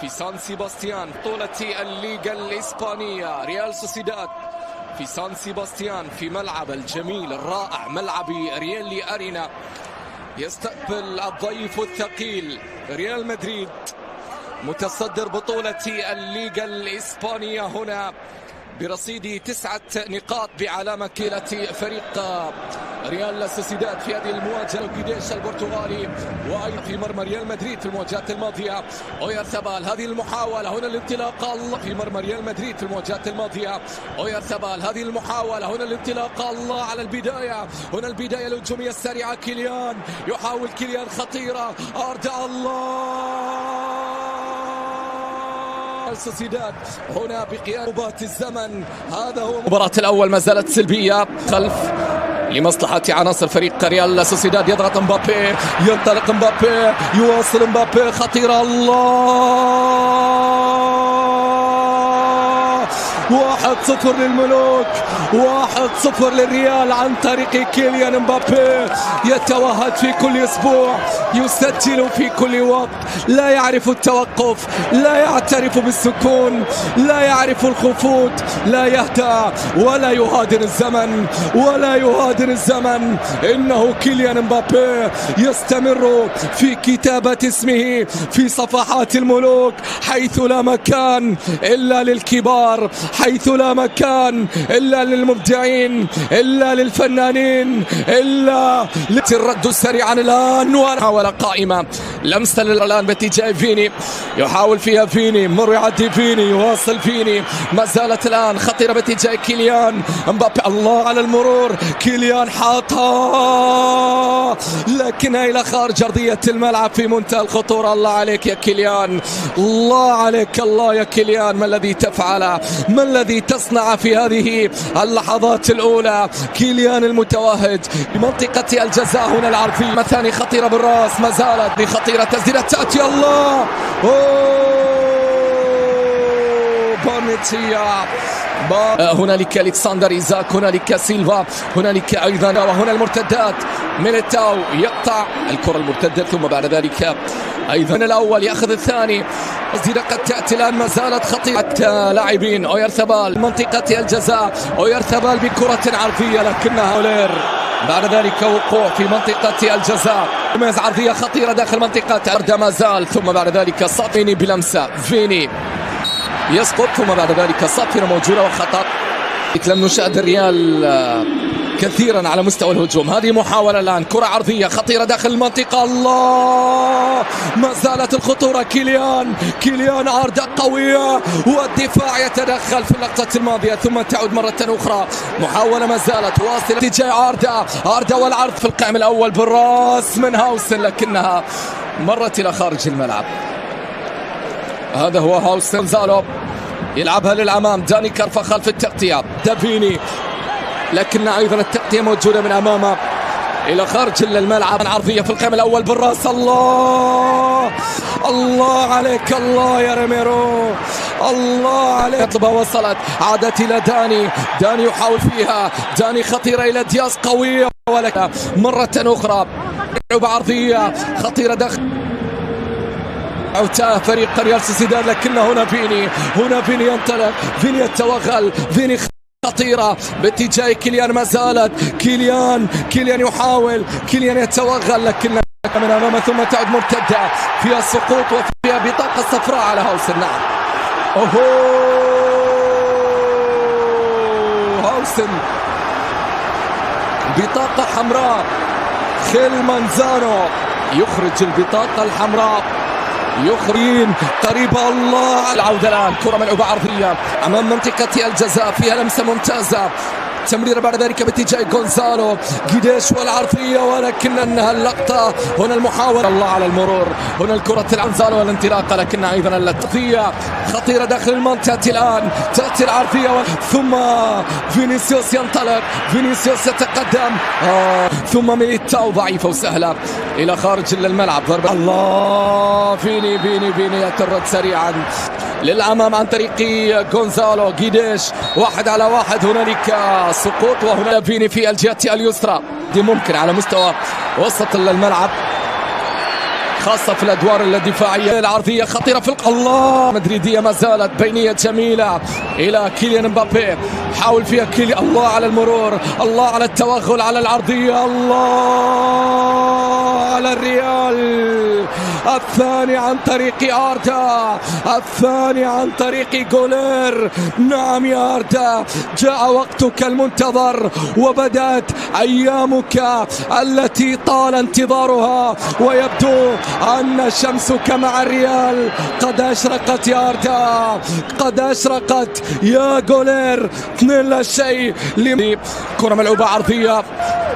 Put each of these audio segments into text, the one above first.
في سان سيباستيان بطولة الليغا الإسبانية. ريال سوسيداد في سان سيباستيان في ملعب الجميل الرائع ملعب ريال أرينا يستقبل الضيف الثقيل ريال مدريد متصدر بطولة الليغا الإسبانية هنا برصيد 9 نقاط بعلامة كيلة فريق ريال سوسيداد في هذه المواجهة. قديش البرتغالي وأيضا في مرمى ريال مدريد في المواجهات الماضية. أويارثابال هذه المحاولة هنا الانطلاقة الله في مرمى ريال مدريد في المواجهات الماضية. أويارثابال هذه المحاولة هنا الانطلاقة الله على البداية. هنا البداية الهجومية السريعة كيليان يحاول كيليان خطيرة أرجع الله سوسيداد هنا بقيام الزمن. هذا هو المباراة الأول ما زالت سلبية خلف لمصلحة عناصر فريق ريال سوسيداد. يضغط مبابي ينطلق مبابي يواصل مبابي خطيرة الله 1-0 للملوك 1-0 للريال عن طريق كيليان مبابي. يتوهج في كل أسبوع يسجل في كل وقت لا يعرف التوقف لا يعترف بالسكون لا يعرف الخفوت لا يهدأ ولا يهادن الزمن ولا يهادن الزمن. إنه كيليان مبابي يستمر في كتابة اسمه في صفحات الملوك حيث لا مكان إلا للكبار حيث لا مكان إلا للمبدعين إلا للفنانين إلا الرد سريعا الآن وحاول قائمة لمسة الآن باتجاه فيني يحاول فيها فيني مر يعدي فيني يواصل فيني ما زالت الآن خطيرة باتجاه كيليان مبابي الله على المرور كيليان حاطها لكنها إلى خارج أرضية الملعب في منتهى الخطورة. الله عليك يا كيليان الله عليك الله يا كيليان ما الذي تفعله ما الذي تصنع في هذه اللحظات الأولى. كيليان المتوهج بمنطقة الجزاء هنا العرضية ثاني خطيرة بالراس ما زالت خطيرة تسديدة تأتي الله بارنيتشيا هنالك ألكسندر إيزاك هنالك سيلفا هنالك أيضا وهنا المرتدات ميليتاو يقطع الكرة المرتدة ثم بعد ذلك أيضا الأول يأخذ الثاني. تسديدة قد تأتي الآن ما زالت خطيرة لاعبين أويارثابال منطقة الجزاء أويارثابال بكرة عرضية لكنها أولير بعد ذلك وقوع في منطقة الجزاء ميز عرضية خطيرة داخل منطقة أردا ما زال ثم بعد ذلك فيني بلمسة فيني يسقط ثم بعد ذلك صافرة موجودة وخطأ. لم نشاهد الريال كثيرا على مستوى الهجوم. هذه محاولة الآن كرة عرضية خطيرة داخل المنطقة الله ما زالت الخطورة كيليان عارضة قوية والدفاع يتدخل في اللقطة الماضية ثم تعود مرة أخرى محاولة ما زالت واصلة اتجاه عارضة والعرض في القائم الأول بالراس من هاوسن لكنها مرت إلى خارج الملعب. هذا هو هاوسن غونزالو يلعبها للأمام داني كارفاخال في التغطية دافيني لكن أيضا التغطية موجودة من أمامه إلى خارج الملعب. عرضية في القائم الأول بالرأس الله عليك الله يا ريميرو الله عليك يطلبها وصلت عادت إلى داني يحاول فيها داني خطيرة إلى دياز قوية ولكن مرة أخرى عرضية خطيرة داخل عتاه فريق ريال سوسيداد لكن هنا فيني ينطلق فيني يتوغل فيني خطيرة باتجاه كيليان ما زالت كيليان يحاول كيليان يتوغل لكن من أمامه ثم تعود مرتدة فيها سقوط وفيها بطاقة صفراء على هاوسن. نعم هاوسن بطاقة حمراء خيل مانزانو يخرج البطاقة الحمراء يخرجين قريبة الله. العودة الآن كرة ملعوبة عرضية أمام منطقة الجزاء فيها لمسة ممتازة تمرير بعد ذلك باتجاه غونزالو قديش والعرضية ولكن انها اللقطة هنا المحاولة الله على المرور هنا الكرة غونزالو والانطلاقة لكنها ايضا التغطية خطيرة داخل المنطقة. الان تأتي العرضية ثم فينيسيوس ينطلق فينيسيوس يتقدم ثم ميليتاو ضعيفة وسهلة الى خارج الملعب ضربة الله فيني يترد سريعا للأمام عن طريق غونزالو قديش 1 على 1 هنالك سقوط وهنا فيني في الجهة اليسرى دي ممكن على مستوى وسط الملعب خاصة في الأدوار الدفاعية. العرضية خطيرة في الله، مدريدية ما زالت، بينية جميلة إلى كيليان مبابي، حاول فيها كيليان، الله على المرور، الله على التوغل، على العرضية، الله على الريال. الثاني عن طريق أردا، الثاني عن طريق جولير. نعم يا أردا، جاء وقتك المنتظر وبدأت أيامك التي طال انتظارها، ويبدو أن شمسك مع الريال قد أشرقت يا أردا، قد أشرقت يا جولير. 2-0. كرة ملعوبة عرضية،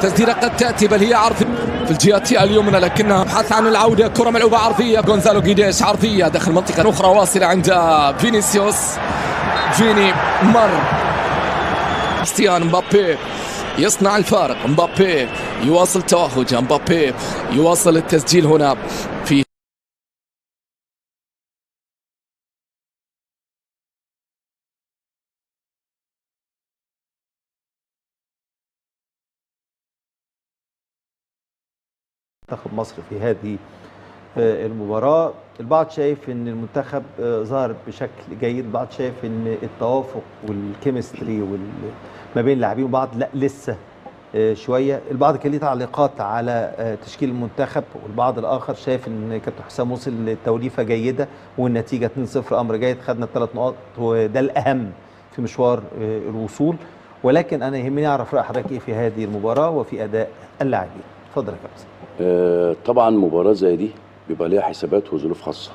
تسديدة قد تأتي، بل هي عرضية في الجهة اليمنى لكنها بحث عن العودة. كرة ملعوبة عرضية، غونزالو جيديش، عرضية داخل منطقة أخرى واصلة عند فينيسيوس. فيني مر، كريستيان مبابي يصنع الفارق، مبابي يواصل توهجه، مبابي يواصل التسجيل هنا في منتخب مصر في هذه المباراة. البعض شايف ان المنتخب ظهر بشكل جيد، البعض شايف ان التوافق والكيمستري ما بين اللاعبين وبعض لا لسه شويه. البعض كان ليه تعليقات على تشكيل المنتخب، والبعض الاخر شايف ان كابتن حسام وصل لتوليفه جيده والنتيجه 2-0 امر جيد، خدنا ال3 نقاط وده الاهم في مشوار الوصول. ولكن انا يهمني اعرف راي حضرتك ايه في هذه المباراه وفي اداء اللاعبين. اتفضل يا كابتن. طبعا مباراه زي دي بيبقى ليها حسابات وظروف خاصه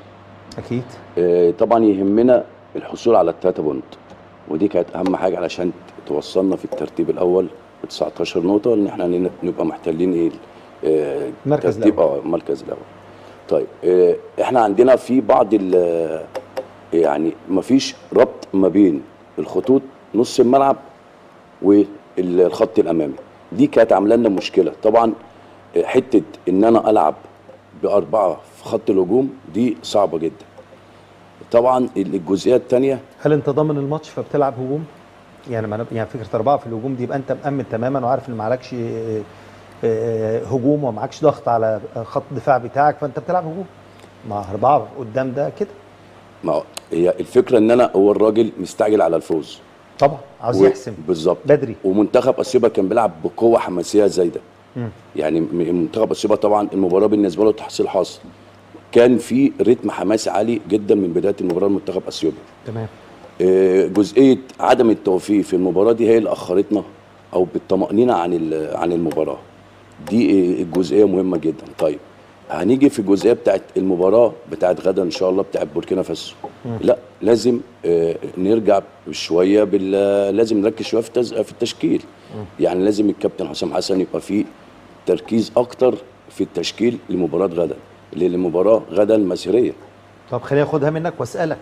اكيد. طبعا يهمنا الحصول على ال3 بونت، ودي كانت اهم حاجه علشان توصلنا في الترتيب الاول ب 19 نقطه، ان احنا نبقى محتلين ايه المركز الاول. المركز الاول. طيب احنا عندنا في بعض يعني مفيش ربط ما بين الخطوط نص الملعب والخط الامامي، دي كانت عامله لنا مشكله. طبعا حته ان انا العب باربعه في خط الهجوم دي صعبه جدا. طبعا الجزئيه الثانيه، هل انت ضامن الماتش فبتلعب هجوم؟ يعني فكره 4 في الهجوم دي يبقى انت مأمن تماما وعارف ان معلكش هجوم ومعكش ضغط على خط الدفاع بتاعك، فانت بتلعب هجوم مع 4 قدام ده كده. ما هي الفكره ان انا هو الراجل مستعجل على الفوز طبعا، عاوز يحسم بالظبط بدري. ومنتخب اثيوبيا كان بيلعب بقوه حماسيه زايده. يعني منتخب اثيوبيا طبعا المباراه بالنسبه له تحصيل حاصل، كان في رتم حماسي عالي جدا من بدايه المباراه لمنتخب اثيوبيا. تمام. جزئيه عدم التوفيق في المباراه دي هي اللي اخرتنا او بالطمانينه عن المباراه دي. الجزئيه مهمه جدا. طيب هنيجي في الجزئيه بتاعت المباراه بتاعت غدا ان شاء الله بتاعت بوركينا فاسو. لا لازم نرجع شويه لازم نركز شويه في التشكيل. يعني لازم الكابتن حسام حسن يبقى فيه تركيز اكتر في التشكيل لمباراه غدا، للمباراه غدا المسيريه. طب خليني اخدها منك واسالك،